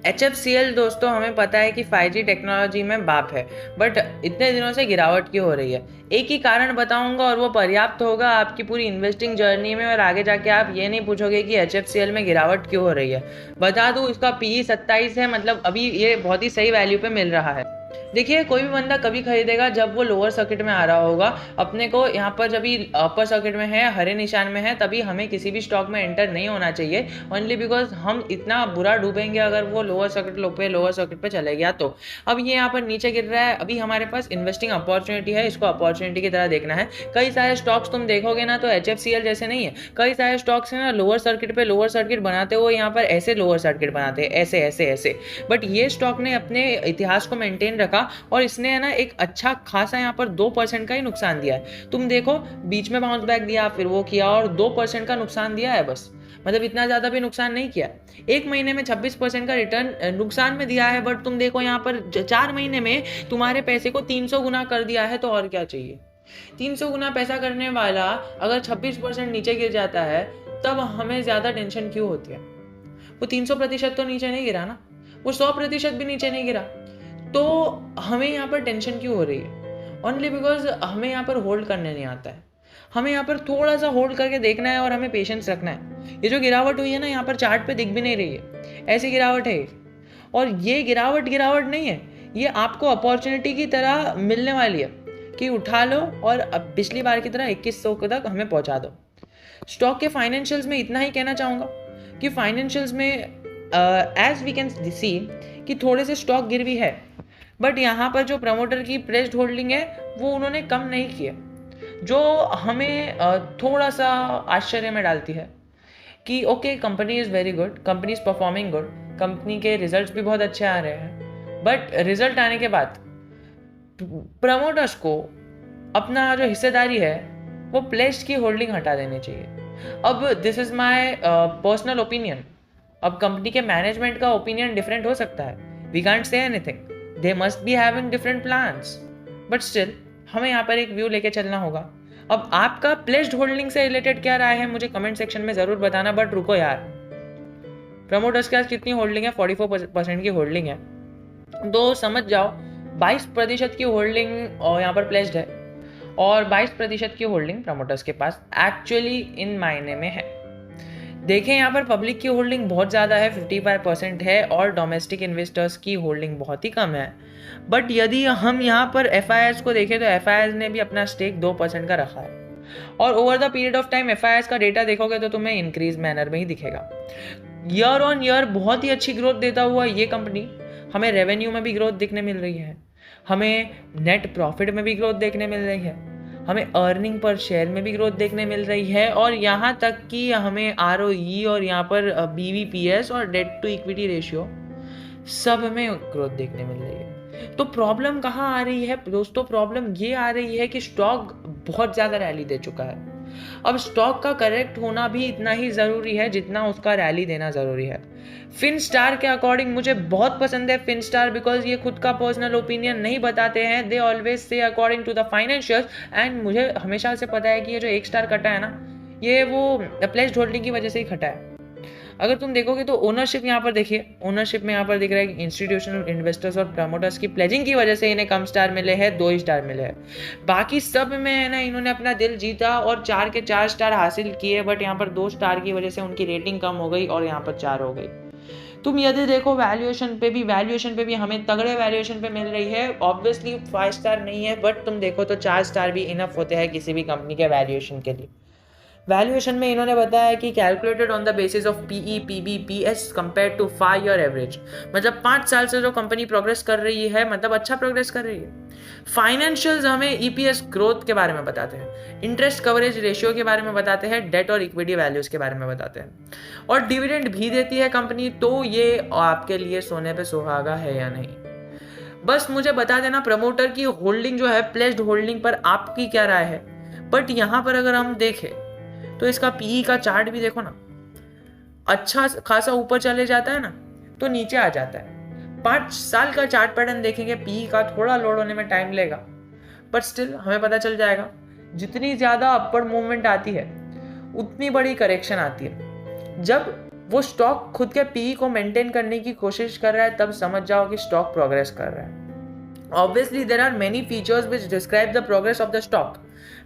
HFCL दोस्तों हमें पता है कि 5G टेक्नोलॉजी में बाप है, बट इतने दिनों से गिरावट क्यों हो रही है? एक ही कारण बताऊंगा और वो पर्याप्त होगा आपकी पूरी इन्वेस्टिंग जर्नी में, और आगे जाके आप ये नहीं पूछोगे कि HFCL में गिरावट क्यों हो रही है। बता दूं, इसका PE 27 है, मतलब अभी ये बहुत ही सही वैल्यू पे मिल रहा है। देखिए, कोई भी बंदा कभी खरीदेगा जब वो लोअर सर्किट में आ रहा होगा। अपने को यहाँ पर जब अपर सर्किट में है, हरे निशान में है, तभी हमें किसी भी स्टॉक में एंटर नहीं होना चाहिए, ओनली बिकॉज हम इतना बुरा डूबेंगे अगर वो लोअर सर्किट पे चले गया तो। अब ये यहाँ पर नीचे गिर रहा है, अभी हमारे पास इन्वेस्टिंग अपॉर्चुनिटी है, इसको अपॉर्चुनिटी की तरह देखना है। कई सारे स्टॉक्स तुम देखोगे ना तो HFCL जैसे नहीं है। कई सारे स्टॉक्स है ना, लोअर सर्किट बनाते हुए यहाँ पर ऐसे लोअर सर्किट बनाते हैं, ऐसे ऐसे ऐसे। बट ये स्टॉक ने अपने इतिहास को मेंटेन रखा और इसने है ना एक अच्छा खासा यहाँ पर 2% का ही नुकसान दिया है। तुम देखो, बीच में बाउंस बैक दिया, फिर वो किया और 2% का नुकसान दिया है बस। मतलब इतना ज़्यादा भी नुकसान नहीं किया। एक महीने में 26% का रिटर्न नुकसान में दिया है, बट तुम देखो यहाँ पर 4 महीने में तुम्हारे पैसे को 300 गुना कर दिया है, तो और क्या चाहिए। 300 गुना पैसा करने वाला अगर 26% नीचे गिर जाता है, तब हमें ज़्यादा टेंशन क्यों होती है? वो 300% तो नीचे नहीं गिरा ना, वो 100% भी नीचे नहीं गिरा, तो हमें यहाँ पर टेंशन क्यों हो रही है? ओनली बिकॉज हमें यहाँ पर होल्ड करने नहीं आता है। हमें यहाँ पर थोड़ा सा होल्ड करके देखना है और हमें पेशेंस रखना है। ये जो गिरावट हुई है ना, यहाँ पर चार्ट पे दिख भी नहीं रही है, ऐसी गिरावट है। और ये गिरावट नहीं है, ये आपको अपॉर्चुनिटी की तरह मिलने वाली है कि उठा लो और अब पिछली बार की तरह 2100 तक हमें पहुंचा दो। स्टॉक के फाइनेंशियल्स में इतना ही कहना चाहूँगा कि फाइनेंशियल्स में एज वी कैन सी कि थोड़े से स्टॉक गिर भी है, बट यहाँ पर जो प्रमोटर की प्लेस्ड होल्डिंग है वो उन्होंने कम नहीं किया, जो हमें थोड़ा सा आश्चर्य में डालती है कि okay, company is very good, company is performing good, company के रिजल्ट्स भी बहुत अच्छे आ रहे हैं, बट रिजल्ट आने के बाद प्रमोटर्स को अपना जो हिस्सेदारी है वो प्लेस्ड की होल्डिंग हटा देनी चाहिए। अब this is my personal opinion. अब कंपनी के मैनेजमेंट का ओपिनियन डिफरेंट हो सकता है, we can't say anything, they must be having different plans, but still हमें यहाँ पर एक व्यू लेके चलना होगा। अब आपका प्लेस्ड होल्डिंग से रिलेटेड क्या राय है मुझे कमेंट सेक्शन में ज़रूर बताना। बट रुको यार, प्रमोटर्स के पास कितनी होल्डिंग है? 44% की होल्डिंग है, तो समझ जाओ 22% की होल्डिंग और यहाँ पर प्लेस्ड है और 22% की होल्डिंग प्रमोटर्स के पास एक्चुअली इन मायने में है। देखें, यहाँ पर पब्लिक की होल्डिंग बहुत ज़्यादा है, 55% है, और डोमेस्टिक इन्वेस्टर्स की होल्डिंग बहुत ही कम है। बट यदि हम यहाँ पर FIIs को देखें तो FIIs ने भी अपना स्टेक 2% का रखा है, और over the period of time FIIs का डेटा देखोगे तो तुम्हें इंक्रीज मैनर में ही दिखेगा। ईयर ऑन ईयर बहुत ही अच्छी ग्रोथ देता हुआ ये कंपनी, हमें रेवेन्यू में भी ग्रोथ दिखने मिल रही है, हमें नेट प्रॉफिट में भी ग्रोथ देखने मिल रही है, हमें अर्निंग पर शेयर में भी ग्रोथ देखने मिल रही है, और यहाँ तक कि हमें ROE और यहाँ पर BVPS और डेट टू इक्विटी रेशियो सब में ग्रोथ देखने मिल रही है। तो प्रॉब्लम कहाँ आ रही है दोस्तों? प्रॉब्लम ये आ रही है कि स्टॉक बहुत ज़्यादा रैली दे चुका है। अब स्टॉक का करेक्ट होना भी इतना ही ज़रूरी है जितना उसका रैली देना ज़रूरी है। फिनस्टार के अकॉर्डिंग मुझे बहुत पसंद है फिनस्टार, बिकॉज ये खुद का पर्सनल ओपिनियन नहीं बताते हैं, they always say according to the financials. And मुझे हमेशा से पता है कि ये जो 1 स्टार कटा है ना, ये वो प्लेस्ड होल्डिंग की वजह से ही कटा है। अगर तुम देखोगे तो ओनरशिप यहाँ पर देखिए, ओनरशिप में यहाँ पर दिख रहा है कि इंस्टीट्यूशनल इन्वेस्टर्स और प्रमोटर्स की प्लेजिंग की वजह से इन्हें कम स्टार मिले हैं, 2 स्टार मिले हैं। बाकी सब में है ना, इन्होंने अपना दिल जीता और 4 के 4 स्टार हासिल किए, बट यहाँ पर 2 स्टार की वजह से उनकी रेटिंग कम हो गई और यहाँ पर 4 हो गई। तुम यदि देखो वैल्यूएशन पे भी हमें तगड़े वैल्यूएशन पे मिल रही है। ऑब्वियसली 5 स्टार नहीं है, बट तुम देखो तो 4 स्टार भी इनफ होते हैं किसी भी कंपनी के वैल्यूएशन के लिए। वैल्यूएशन में इन्होंने बताया कि calculated on the basis of PE, PB, PS compare to 5 year average, मतलब 5 साल से जो कंपनी प्रोग्रेस कर रही है, मतलब अच्छा प्रोग्रेस कर रही है। फाइनेंशियल्स हमें EPS ग्रोथ के बारे में बताते हैं, इंटरेस्ट कवरेज रेशियो के बारे में बताते हैं, डेट और इक्विटी वैल्यूज के बारे में बताते हैं, और डिविडेंड भी देती है कंपनी। तो ये आपके लिए सोने पे सुहागा है या नहीं? बस मुझे बता देना प्रमोटर की होल्डिंग जो है, प्लेस्ड होल्डिंग पर आपकी क्या राय है। बट यहाँ पर अगर हम देखें तो इसका PE का चार्ट भी देखो ना, अच्छा खासा ऊपर चले जाता है ना, तो नीचे आ जाता है। 5 साल का चार्ट पैटर्न देखेंगे, PE का थोड़ा लोड होने में टाइम लेगा, बट स्टिल हमें पता चल जाएगा जितनी ज़्यादा अपवर्ड मूवमेंट आती है उतनी बड़ी करेक्शन आती है। जब वो स्टॉक खुद के पीई को मेंटेन करने की कोशिश कर रहा है, तब समझ जाओ कि स्टॉक प्रोग्रेस कर रहा है। Obviously there are many features which describe the progress of the stock,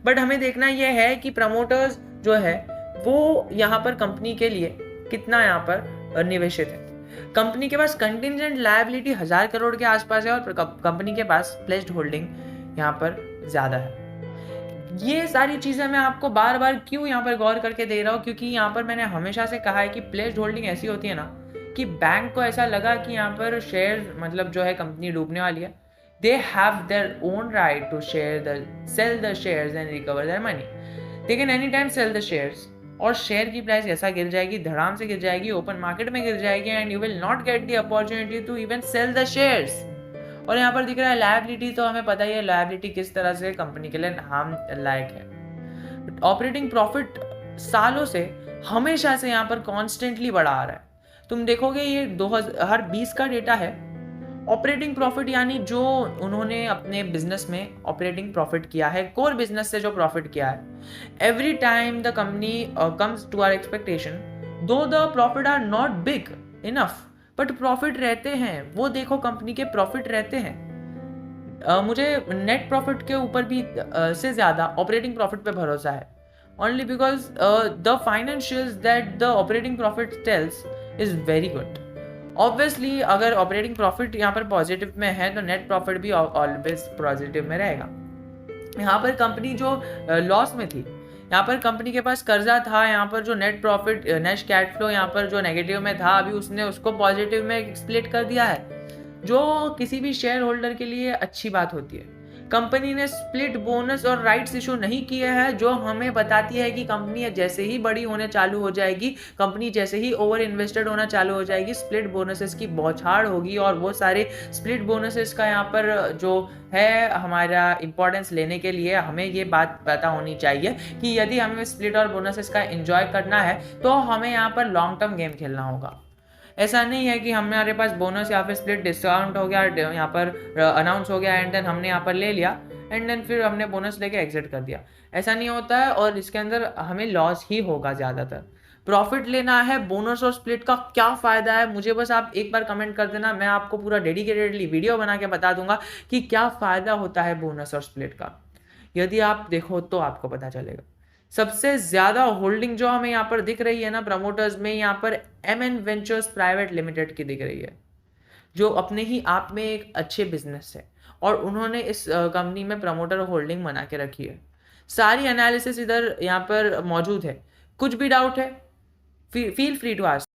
but हमें देखना यह है कि प्रमोटर्स जो है वो यहाँ पर कंपनी के लिए कितना यहाँ पर निवेशित है। कंपनी के पास कंटिंजेंट लायबिलिटी 1000 करोड़ के आसपास है और कंपनी के पास प्लेस्ड होल्डिंग यहाँ पर ज्यादा है। ये सारी चीजें मैं आपको बार बार क्यों यहाँ पर गौर करके दे रहा हूँ, क्योंकि यहाँ पर मैंने हमेशा से कहा है कि प्लेस्ड होल्डिंग ऐसी होती है ना कि बैंक को ऐसा लगा कि यहाँ पर शेयर मतलब जो है कंपनी डूबने वाली है, they have their own right to sell the shares and recover their money. They can anytime sell the shares और शेयर की प्राइस ऐसा गिर जाएगी, धड़ाम से गिर जाएगी, ओपन मार्केट में गिर जाएगी and you will not get the opportunity to even sell the shares. और यहाँ पर दिख रहा है लायबिलिटी, तो हमें पता ही है लायबिलिटी किस तरह से कंपनी के लिए हार्म लायक है। ऑपरेटिंग प्रॉफिट सालों से हमेशा से यहाँ पर कॉन्स्टेंटली बढ़ा आ रहा है। तुम देखोगे ये 2020 का डेटा है। ऑपरेटिंग प्रॉफिट यानी जो उन्होंने अपने बिजनेस में ऑपरेटिंग प्रॉफिट किया है, कोर बिजनेस से जो प्रॉफिट किया है, every time the company comes to our expectation, though the profit are not big enough but profit रहते हैं। वो देखो कंपनी के प्रॉफिट रहते हैं। मुझे नेट प्रॉफिट के ऊपर भी से ज़्यादा ऑपरेटिंग प्रॉफिट पे भरोसा है, only because the financials that the operating profit tells is very good. Obviously अगर ऑपरेटिंग प्रॉफिट यहाँ पर पॉजिटिव में है तो नेट प्रॉफिट भी ऑलवेज पॉजिटिव में रहेगा। यहाँ पर कंपनी जो लॉस में थी, यहाँ पर कंपनी के पास कर्जा था, यहाँ पर जो net profit net cash flow यहाँ पर जो नेगेटिव में था, अभी उसने उसको पॉजिटिव में स्प्लिट कर दिया है, जो किसी भी शेयर होल्डर के लिए अच्छी बात होती है। कंपनी ने स्प्लिट बोनस और राइट्स इशू नहीं किए हैं, जो हमें बताती है कि कंपनी जैसे ही बड़ी होने चालू हो जाएगी, कंपनी जैसे ही ओवर इन्वेस्टेड होना चालू हो जाएगी, स्प्लिट बोनसेस की बौछार होगी और वो सारे स्प्लिट बोनसेस का यहाँ पर जो है हमारा इंपॉर्टेंस लेने के लिए हमें ये बात पता होनी चाहिए कि यदि हमें स्प्लिट और बोनसेस का एंजॉय करना है तो हमें यहाँ पर लॉन्ग टर्म गेम खेलना होगा। ऐसा नहीं है कि हमारे पास बोनस या फिर स्प्लिट डिस्काउंट हो गया, यहाँ पर अनाउंस हो गया एंड देन हमने यहाँ पर ले लिया एंड देन फिर हमने बोनस लेके एग्जिट कर दिया। ऐसा नहीं होता है और इसके अंदर हमें लॉस ही होगा ज़्यादातर। प्रॉफिट लेना है, बोनस और स्प्लिट का क्या फ़ायदा है, मुझे बस आप एक बार कमेंट कर देना, मैं आपको पूरा डेडिकेटेडली वीडियो बना के बता दूंगा कि क्या फ़ायदा होता है बोनस और स्प्लिट का। यदि आप देखो तो आपको पता चलेगा। सबसे ज़्यादा होल्डिंग जो हमें यहाँ पर दिख रही है ना प्रमोटर्स में, यहाँ पर MN वेंचर्स प्राइवेट लिमिटेड की दिख रही है, जो अपने ही आप में एक अच्छे बिजनेस है और उन्होंने इस कंपनी में प्रमोटर होल्डिंग बना के रखी है। सारी एनालिसिस इधर यहाँ पर मौजूद है। कुछ भी डाउट है फील फ्री टू आस्क।